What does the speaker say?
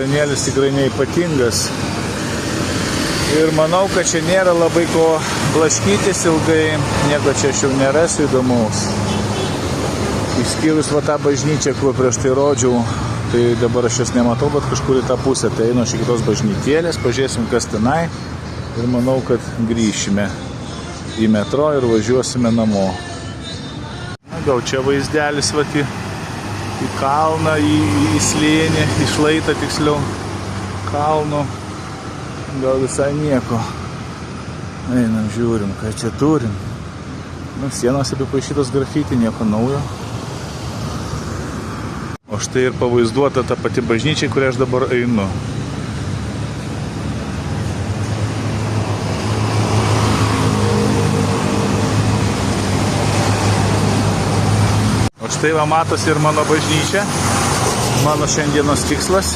rajonėlis tikrai neypatingas. Ir manau, kad čia nėra labai ko blaškytis ilgai, nieko čia aš jau nerasiu įdomaus. Išskyrus va tą bažnyčią, kur prieš tai rodžiau, tai dabar aš jas nematau, bet kažkur į tą pusę. Tai einu iš kitos bažnytėlės, pažiūrėsim kas tenai ir manau, kad grįšime į metro ir važiuosime namo. Na, gal čia vaizdelis vat į kalną, į slėnį, į šlaitą tiksliau kalno. Gal visai nieko. Einam, žiūrim, ką čia turim. Nu, sienos apipaišytos grafiti, nieko naujo. O štai ir pavaizduota ta pati bažnyčia, kurią aš dabar einu. O štai va matosi ir mano bažnyčia. Mano šiandienos tikslas.